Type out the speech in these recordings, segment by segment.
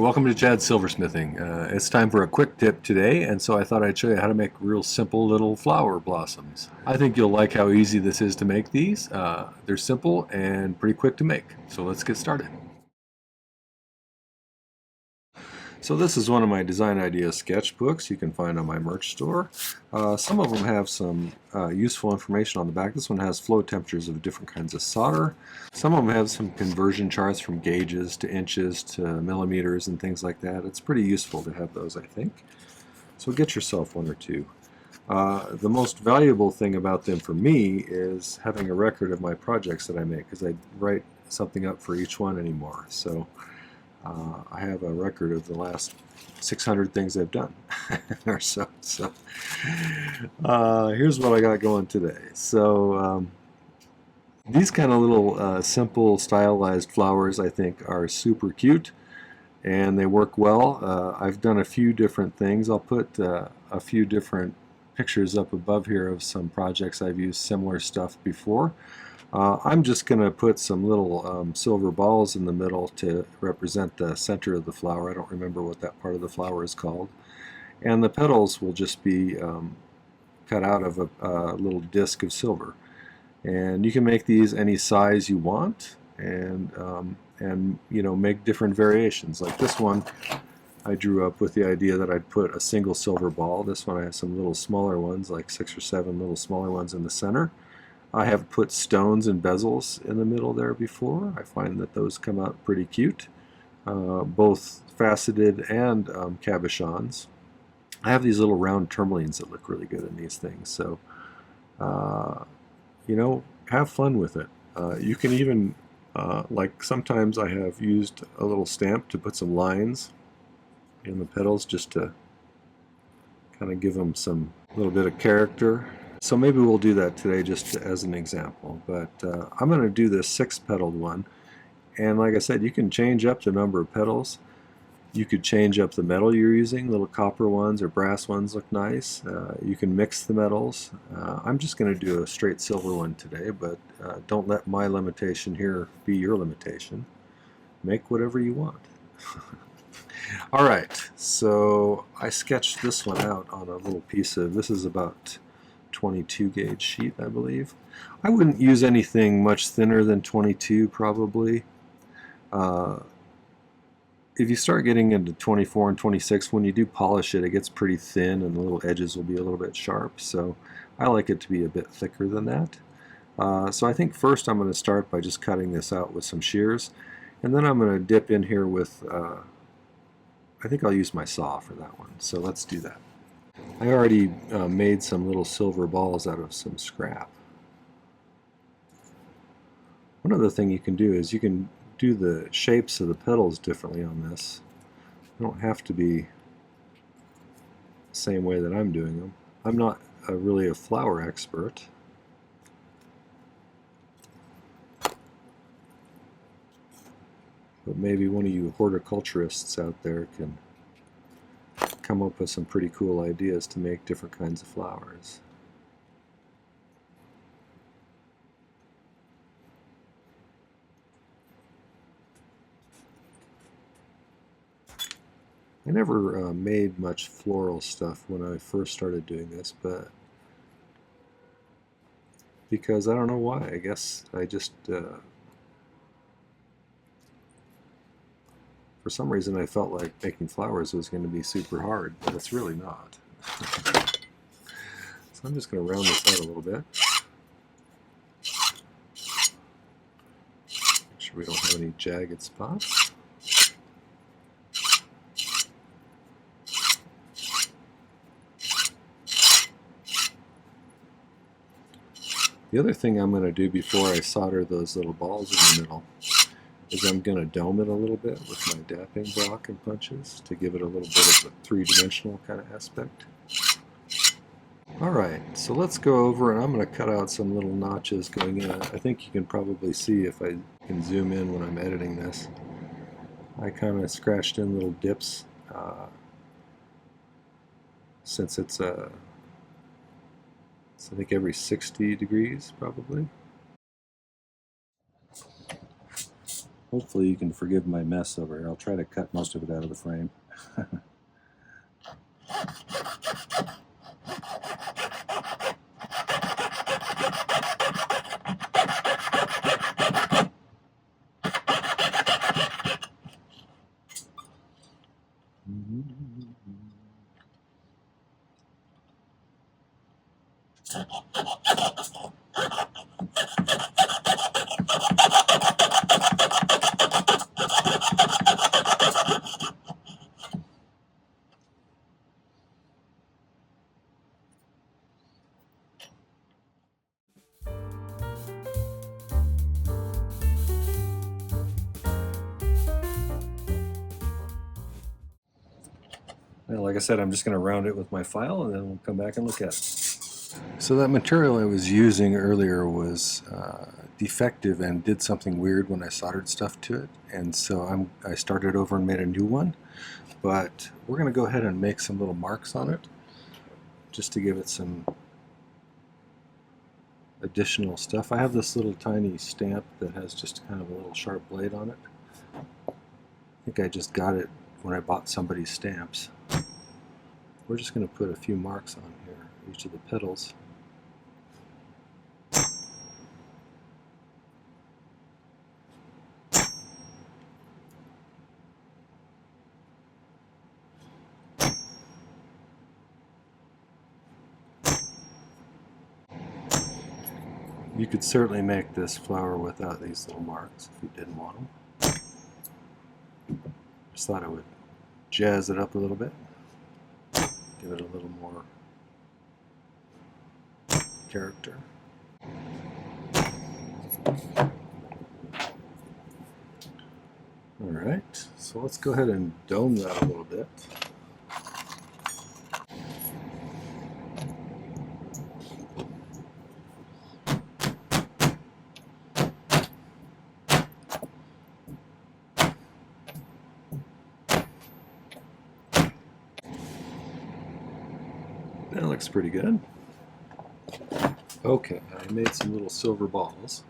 welcome to Chad's Silversmithing. It's time for a quick tip today, and so I thought I'd show you how to make real simple little flower blossoms. I think you'll like how easy this is to make these. They're simple and pretty quick to make, so let's get started. So this is one of my design idea sketchbooks you can find on my merch store. Some of them have some useful information on the back. This one has flow temperatures of different kinds of solder. Some of them have some conversion charts from gauges to inches to millimeters and things like that. It's pretty useful to have those, I think. So get yourself one or two. The most valuable thing about them for me is having a record of my projects that I make, because I write something up for each one anymore. So I have a record of the last 600 things I've done or so. Here's what I got going today. So these kind of little simple stylized flowers I think are super cute and they work well. I've done a few different things. I'll put a few different pictures up above here of some projects I've used similar stuff before. I'm just going to put some little silver balls in the middle to represent the center of the flower. I don't remember what that part of the flower is called. And the petals will just be cut out of a little disc of silver. And you can make these any size you want, and you know, make different variations. Like this one, I drew up with the idea that I'd put a single silver ball. This one I have some little smaller ones, like 6 or 7 little smaller ones in the center. I have put stones and bezels in the middle there before. I find that those come out pretty cute, both faceted and cabochons. I have these little round tourmalines that look really good in these things, so you know, have fun with it. You can even, like sometimes I have used a little stamp to put some lines in the petals just to kind of give them some little bit of character. So maybe we'll do that today just as an example, but I'm going to do this 6-petaled one, and like I said, you can change up the number of petals. You could change up the metal you're using. Little copper ones or brass ones look nice. You can mix the metals. I'm just going to do a straight silver one today, but don't let my limitation here be your limitation. Make whatever you want. Alright, so I sketched this one out on a little piece of, this is about 22 gauge sheet, I believe. I wouldn't use anything much thinner than 22 probably. If you start getting into 24 and 26, when you do polish it, it gets pretty thin and the little edges will be a little bit sharp, so I like it to be a bit thicker than that. So I think first I'm going to start by just cutting this out with some shears, and then I'm going to dip in here with, I think I'll use my saw for that one, so let's do that. I already made some little silver balls out of some scrap. One other thing you can do is you can do the shapes of the petals differently on this. They don't have to be the same way that I'm doing them. I'm not really a flower expert. But maybe one of you horticulturists out there can come up with some pretty cool ideas to make different kinds of flowers. I never made much floral stuff when I first started doing this, but because I don't know why. I guess I just for some reason I felt like making flowers was going to be super hard, but it's really not. So I'm just going to round this out a little bit. Make sure we don't have any jagged spots. The other thing I'm going to do before I solder those little balls in the middle is I'm going to dome it a little bit with my dapping block and punches to give it a little bit of a three-dimensional kind of aspect. Alright, so let's go over and I'm going to cut out some little notches going in. I think you can probably see if I can zoom in when I'm editing this. I kind of scratched in little dips since it's I think every 60 degrees probably. Hopefully you can forgive my mess over here. I'll try to cut most of it out of the frame. Well, like I said, I'm just going to round it with my file and then we'll come back and look at it. So that material I was using earlier was defective and did something weird when I soldered stuff to it, and so I started over and made a new one, but we're going to go ahead and make some little marks on it just to give it some additional stuff. I have this little tiny stamp that has just kind of a little sharp blade on it. I think I just got it when I bought somebody's stamps. We're just going to put a few marks on here, each of the petals. You could certainly make this flower without these little marks if you didn't want them. Just thought I would jazz it up a little bit, give it a little more character. Alright, so let's go ahead and dome that a little bit. That looks pretty good. Okay, I made some little silver balls,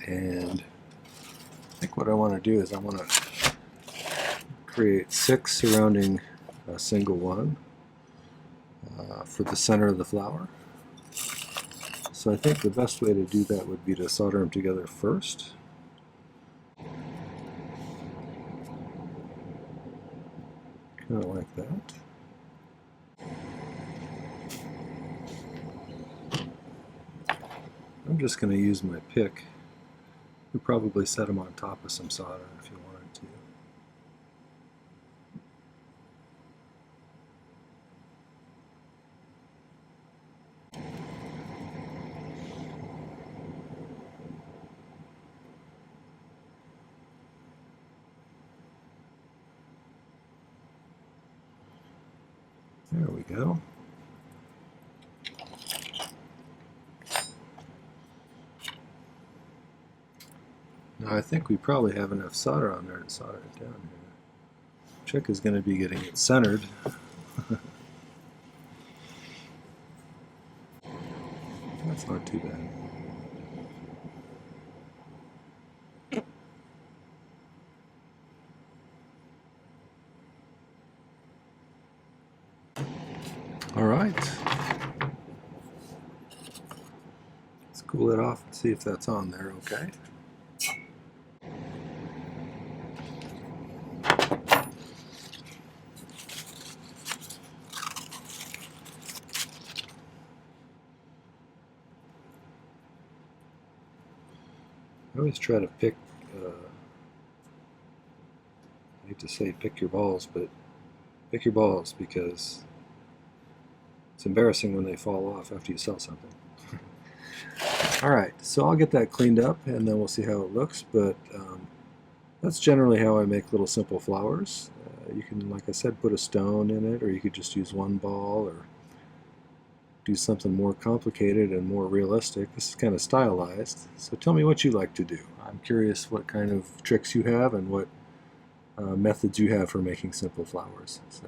and I think what I want to do is I want to create 6 surrounding a single one for the center of the flower. So I think the best way to do that would be to solder them together first. Kind of like that. I'm just going to use my pick. You could probably set them on top of some solder if you wanted to. There we go. Now I think we probably have enough solder on there to solder it down here. The trick is going to be getting it centered. That's not too bad. All right. Let's cool it off and see if that's on there okay. I always try to pick, I hate to say pick your balls, but pick your balls because it's embarrassing when they fall off after you sell something. Alright, so I'll get that cleaned up and then we'll see how it looks, but that's generally how I make little simple flowers. You can, like I said, put a stone in it, or you could just use one ball, or do something more complicated and more realistic. This is kind of stylized, so tell me what you like to do. I'm curious what kind of tricks you have and what methods you have for making simple flowers. So.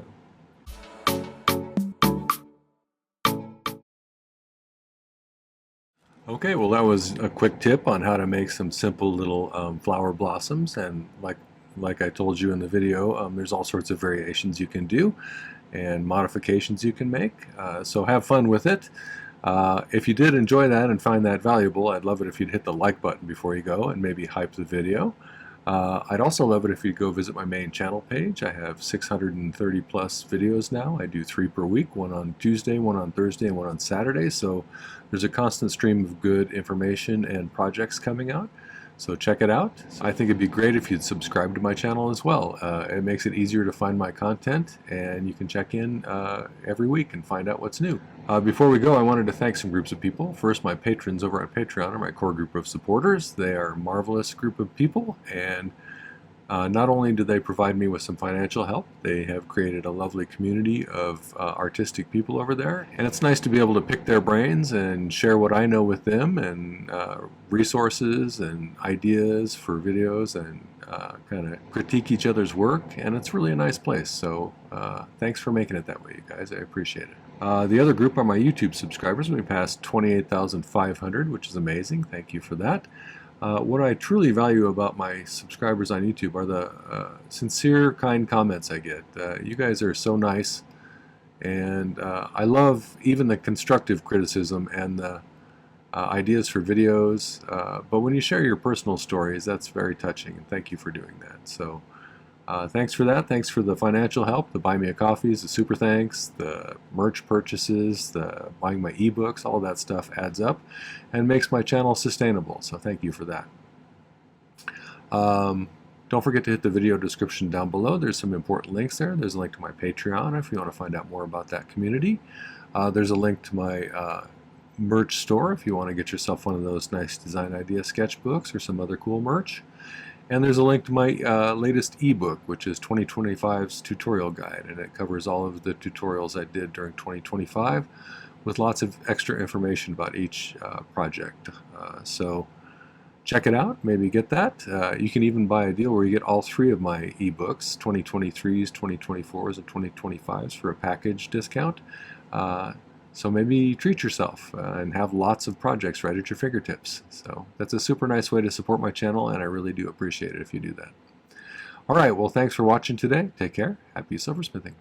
Okay, well that was a quick tip on how to make some simple little flower blossoms, and like I told you in the video, there's all sorts of variations you can do and modifications you can make. So have fun with it. If you did enjoy that and find that valuable, I'd love it if you'd hit the like button before you go and maybe hype the video. I'd also love it if you'd go visit my main channel page. I have 630 plus videos now. I do 3 per week, one on Tuesday, one on Thursday, and one on Saturday. So there's a constant stream of good information and projects coming out. So check it out. I think it'd be great if you'd subscribe to my channel as well. It makes it easier to find my content, and you can check in every week and find out what's new. Before we go, I wanted to thank some groups of people. First, my patrons over at Patreon are my core group of supporters. They are a marvelous group of people, and not only do they provide me with some financial help, they have created a lovely community of artistic people over there. And it's nice to be able to pick their brains and share what I know with them, and resources and ideas for videos, and kind of critique each other's work. And it's really a nice place. So thanks for making it that way, you guys. I appreciate it. The other group are my YouTube subscribers. We passed 28,500, which is amazing. Thank you for that. What I truly value about my subscribers on YouTube are the sincere, kind comments I get. You guys are so nice, and I love even the constructive criticism and the ideas for videos. But when you share your personal stories, that's very touching, and thank you for doing that. So thanks for that. Thanks for the financial help, the buy me a coffees, the super thanks, the merch purchases, the buying my ebooks. All that stuff adds up and makes my channel sustainable. So thank you for that. Don't forget to hit the video description down below. There's some important links there. There's a link to my Patreon if you want to find out more about that community. There's a link to my merch store if you want to get yourself one of those nice design idea sketchbooks or some other cool merch. And there's a link to my latest ebook, which is 2025's tutorial guide, and it covers all of the tutorials I did during 2025 with lots of extra information about each project. So check it out, maybe get that. You can even buy a deal where you get all 3 of my ebooks, 2023s, 2024s, and 2025s for a package discount. So maybe treat yourself and have lots of projects right at your fingertips. So that's a super nice way to support my channel, and I really do appreciate it if you do that. All right, well, thanks for watching today. Take care. Happy silversmithing.